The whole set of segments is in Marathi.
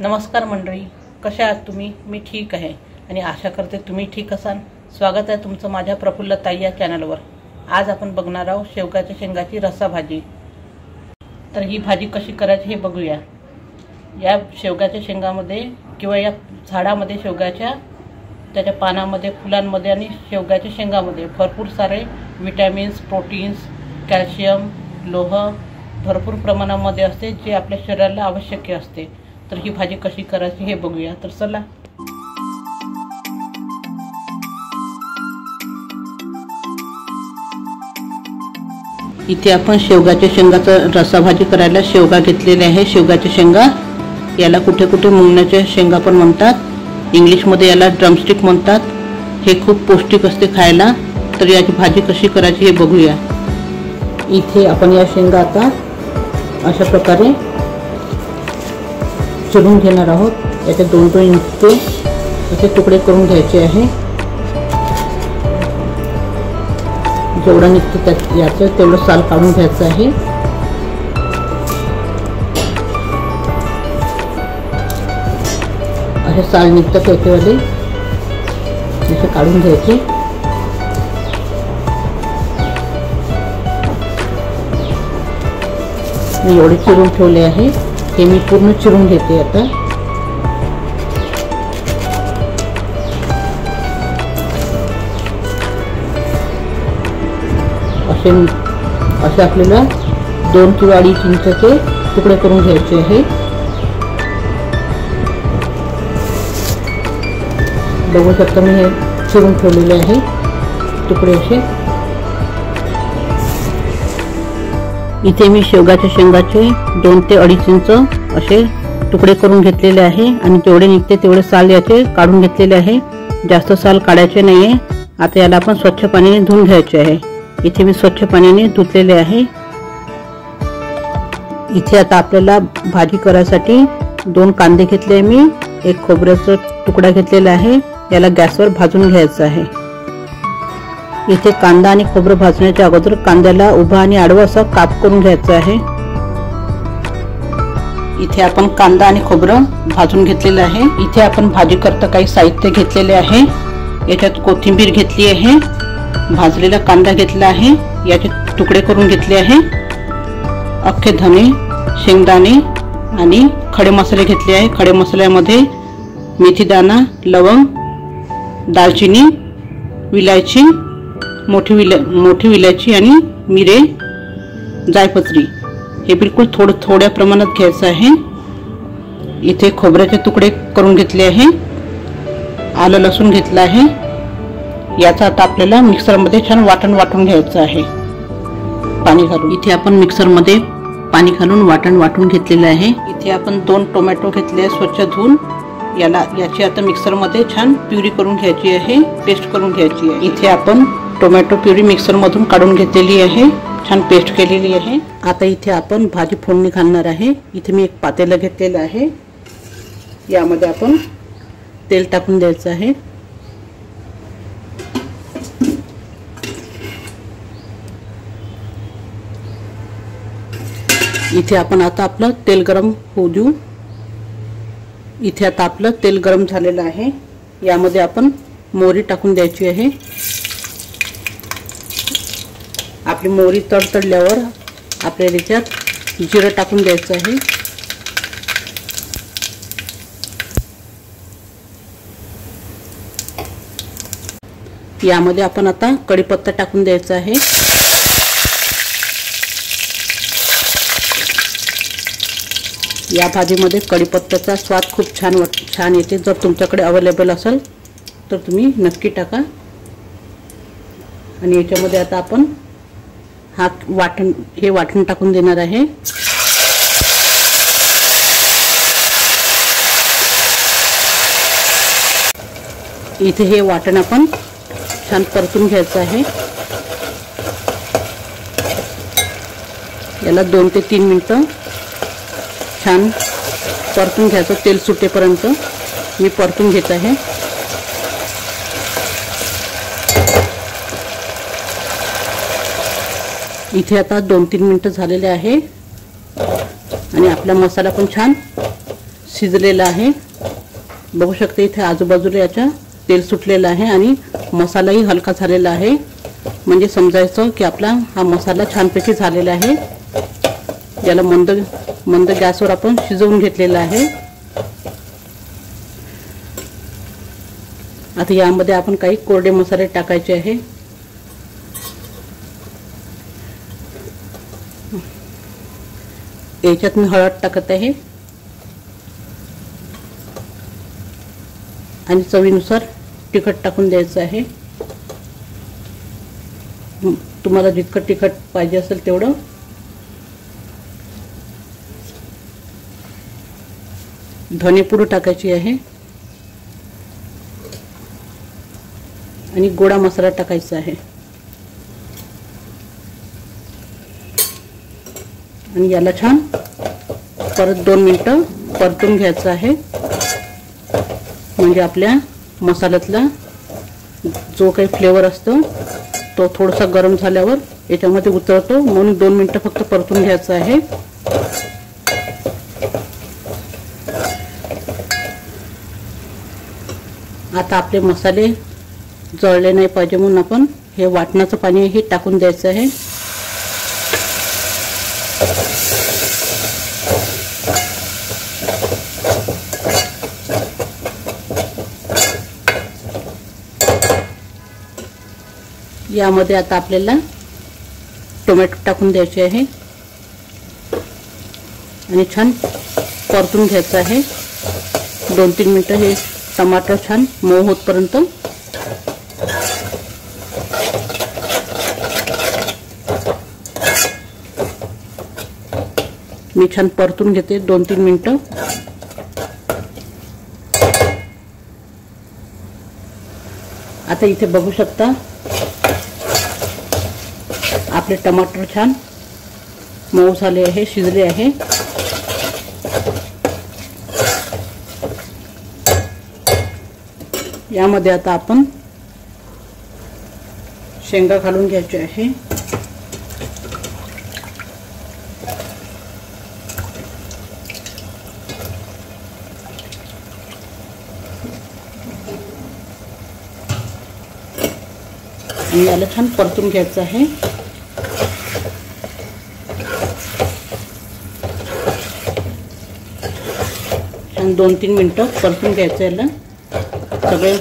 नमस्कार मंडळी, कशा आहात तुम्ही? मी ठीक आहे आणि आशा करते तुम्ही ठीक असाल. स्वागत आहे तुमचं माझ्या प्रफुल्ल ताई या चॅनलवर. आज आपण बघणार आहोत शेवगाच्या शेंगाची रस्सा भाजी. तर ही भाजी कशी करायची हे बघूया. या शेवगाच्या शेंगामध्ये किंवा या झाडामध्ये शेवगाच्या त्याच्या पानामध्ये, फुलांमध्ये आणि शेवगाच्या शेंगामध्ये भरपूर सारे विटॅमिन्स, प्रोटीन्स, कॅल्शियम, लोह भरपूर प्रमाणामध्ये असते, जे आपल्या शरीराला आवश्यक असते. तर ही भाजी कशी करायची हे बघूया. तर चला. इथे आपण शेवगाच्या शेंगाचा रस्सा भाजी करायला शेवगा घेतलेले आहे. शेवगाच्या शेंगा याला कुठे कुठे मुंगण्याच्या शेंगा पण म्हणतात. इंग्लिशमध्ये याला ड्रमस्टिक म्हणतात. हे खूप पौष्टिक असते खायला. तर याची भाजी कशी करायची हे बघूया. इथे आपण या शेंगा आता अशा प्रकारे चिरून घेणार आहोत. याचे दोन इंच असे तुकडे करून घ्यायचे आहे. जेवढा निघतं त्यात याचं तेवढं साल काढून घ्यायचं आहे. असे साल निघतात त्याच्यावाले असे काढून घ्यायचे. मी एवढे चिरून ठेवले आहे. हे मी पूर्ण चिरून घेते आता. असे आपल्याला 2 किंवा 2.5 इंचाचे तुकडे करून घ्यायचे आहे. बघू शकता मी हे चिरून ठेवलेले आहे तुकडे असे. इथे मी शेवगाच्या शेंगाचे 2 ते 2.5 इंच असे तुकडे करून घेतलेले आहे आणि जेवढे निघते तेवढे साल याचे काढून घेतलेले आहे. जास्त साल काढायचे नाहीये. आता याला आपण स्वच्छ पाण्याने धुवून घ्यायचे आहे. इथे मी स्वच्छ पाण्याने धुतलेले आहे. इथे आता आपल्याला भाजी करायसाठी 2 कांदे घेतले. मी एक खोबऱ्याचा तुकडा घेतलेला आहे. याला गॅसवर भाजून घ्यायचं आहे. इथे कांदा आणि खोबरं भाजण्याच्या अगोदर कांद्याला उभा आणि आडवा असा काप करून घ्यायचा आहे. इथे आपण कांदा आणि खोबरं भाजून घेतलेलं आहे. इथे आपण भाजी करता काही साहित्य घेतलेले आहे. याच्यात कोथिंबीर घेतली आहे, भाजलेला कांदा घेतला आहे, याचे तुकडे करून घेतले आहे, अख्खे धने, शेंगदाणे आणि खडे मसाले घेतले आहे. खडे मसाल्यामध्ये मेथीदाणा, लवंग, दालचिनी, विलायची, मोठी विलायची आणि मिरे, जायपत्री हे बिलकुल थोड्या प्रमाणात घ्यायचं आहे. इथे खोबऱ्याचे तुकडे करून घेतले आहे. आलं लसूण घेतलं आहे. याचा आता आपल्याला मिक्सरमध्ये छान वाटून घ्यायचं आहे पाणी घालून. इथे आपण मिक्सरमध्ये पाणी घालून वाटून घेतलेलं आहे. इथे आपण 2 टोमॅटो घेतले स्वच्छ धुवून. याची आता मिक्सरमध्ये छान प्युरी करून घ्यायची आहे, पेस्ट करून घ्यायची आहे. इथे आपण टोमॅटो प्युरी मिक्सरमधून काढून घेतलेली आहे, छान पेस्ट केलेली आहे. आता इथे आपण भाजी फोडणी घालणार आहे. इथे मी एक पातेलं घेतलेलं आहे. यामध्ये आपण तेल टाकून द्यायचं आहे. इथे आपण आता आपलं तेल गरम होऊ देऊ. इथे आता आपलं तेल गरम झालेलं आहे. यामध्ये आपण मोहरी टाकून द्यायची आहे. आपली मोहरी तडतडल्यावर आपल्याला याच्यात जिरं टाकून द्यायचं आहे. यामध्ये आपण आता कढीपत्ता टाकून द्यायचा आहे. या भाजीमध्ये कढीपत्त्याचा स्वाद खूप छान येते. जर तुमच्याकडे अवेलेबल असेल तर तुम्ही नक्की टाका. आणि याच्यामध्ये आता आपण हे वाटण टाकून देणार आहे. इथे हे वाटण आपण छान परतून घ्यायचं आहे. याला 2 ते 3 मिनिटं छान परतून घ्यायचं. तेल सुटेपर्यंत मी परतून घेत आहे. इथे आता 2-3 मिनिटं झालेले आहे आणि आपला मसाला पण छान शिजलेला आहे। बघू शकता इथे आजूबाजूला याच्या तेल सुटलेलं आहे आणि मसालाही हलका झालेला आहे, म्हणजे समजायचं की आपला हा मसाला छानपैकी झालेला आहे। याला मंद गॅसवर आपण शिजवून घेतलेला आहे। आता यामध्ये आपण काही कोरडे मसाले टाकायचे आहे। याच्यात मी हळद टाकत आहे आणि चवीनुसार तिखट टाकून द्यायचं आहे। तुम्हाला जितकं तिखट पाहिजे असेल तेवढं। धनेपूड टाकायची आहे आणि गोडा मसाला टाकायचा आहे आणि याला छान परत 2 मिनिटं परतून घ्यायचं आहे, म्हणजे आपल्या मसाल्यातला जो काही फ्लेवर असतो तो थोडासा गरम झाल्यावर याच्यामध्ये उतरतो, म्हणून 2 मिनिटं फक्त परतून घ्यायचं आहे। आता आपले मसाले जळले नाही पाहिजे म्हणून आपण हे वाटणाचं पाणी हे टाकून द्यायचं आहे। यामध्ये आता आपल्याला टोमॅटो टाकून द्यायचे आहे आणि छान परतून घ्यायचं आहे। 2-3 मिनिटं हे टमाटर छान मऊ होतपर्यंत। मी छान परतून घेते 2-3 मिनिटं। आता इथे बघू शकता आपले टमाटर छान मऊ झाले आहे, शिजले आहे। यामध्ये आता आपण शेंगा घालून घ्यायचे आहे। आणि याला छान परतून घ्यायचं आहे। छान 2-3 मिनिटं परतून घ्यायचं, याला सगळे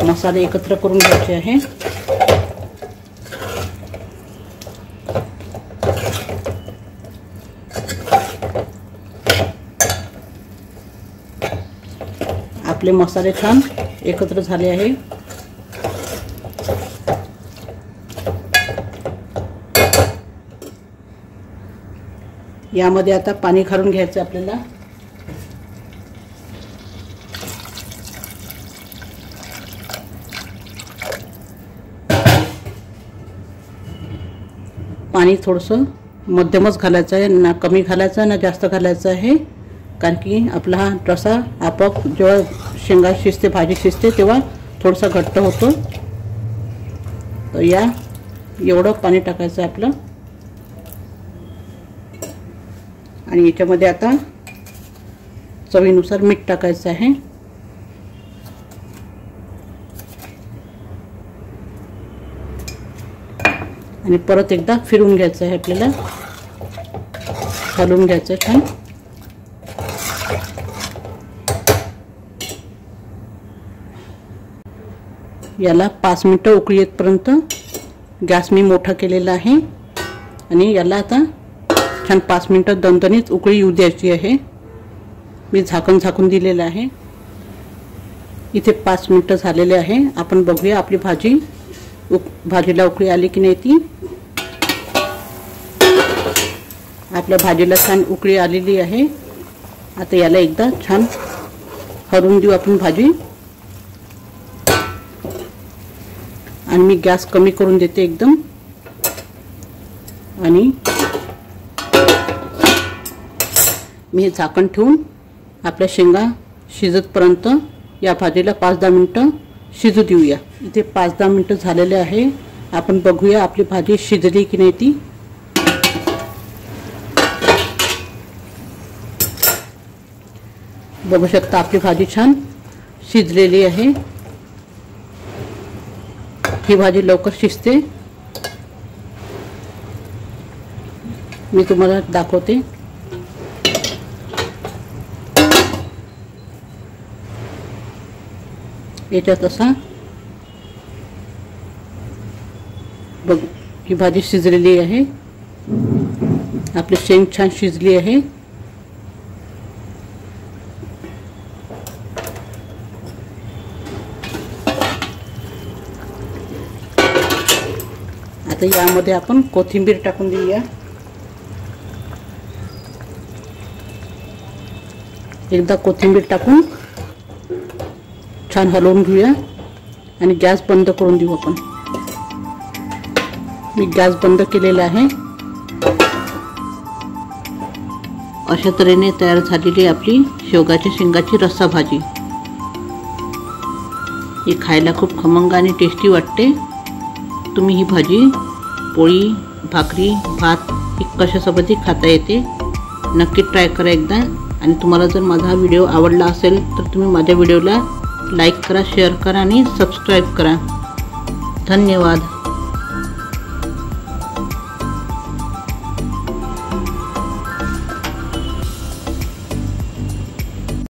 मसाले एकत्र करून घ्यायचे आहे। आपले मसाले छान एकत्र झाले आहे। यामध्ये आता पाणी घालून घ्यायचं आपल्याला। पाणी थोडंसं मध्यमच घालायचं आहे, ना कमी घालायचं आहे ना जास्त घालायचं आहे, कारण की आपला हा रसा आपोआप जेव्हा शेंगा शिजते, भाजी शिजते तेव्हा थोडासा घट्ट होतो। तर एवढं पाणी टाकायचं आहे आपलं। आणि याच्यामध्ये आता चवीनुसार मीठ टाकायचं आहे। आणि परत एकदा फिरवून घ्यायचं आहे आपल्याला, हलवून घ्यायचं छान। याला 5 मिनिटं उकळी येतपर्यंत गॅस मी मोठा केलेला आहे आणि याला आता छान 5 मिनिटं दणदणीत उकळी येऊ द्यायची आहे। मी झाकून दिलेलं आहे। इथे 5 मिनिटं झालेले आहे। आपण बघूया आपली भाजीला उकळी आली की नाही ती। आपल्या भाजीला छान उकळी आलेली आहे। आता याला एकदा छान हलवून देऊ आपण भाजी। आणि मी गॅस कमी करून देते एकदम आणि मी हे झाकण ठेवून आपल्या शेंगा शिजतपर्यंत या भाजीला 5-10 मिनिटं शिजू देऊया। इथे 5-10 मिनिटं झालेले आहे। आपण बघूया आपली भाजी शिजली की नाही ती। बघू शकता आपली भाजी छान शिजलेली आहे। ही भाजी लवकर शिजते, मी तुम्हाला दाखवते। याच्यात असा बघ, ही भाजी शिजलेली आहे, आपली शेंग छान शिजली आहे। आता यामध्ये आपण कोथिंबीर टाकून देऊया। एकदा कोथिंबीर टाकून छान हलवून घेऊया आणि गॅस बंद करून देऊ आपण। मी गॅस बंद केलेला आहे। अशा तऱ्हेने तयार झालेली आपली शेवगाच्या शेंगाची रस्सा भाजी। ही खायला खूप खमंग आणि टेस्टी वाटते। तुम्ही ही भाजी पोळी, भाकरी, भात कशासोबतही खाता येते। नक्की ट्राय करा एकदा। आणि तुम्हाला जर माझा हा व्हिडिओ आवडला असेल तर तुम्ही माझ्या व्हिडिओला लाईक करा, शेअर करा आणि सबस्क्राईब करा। धन्यवाद।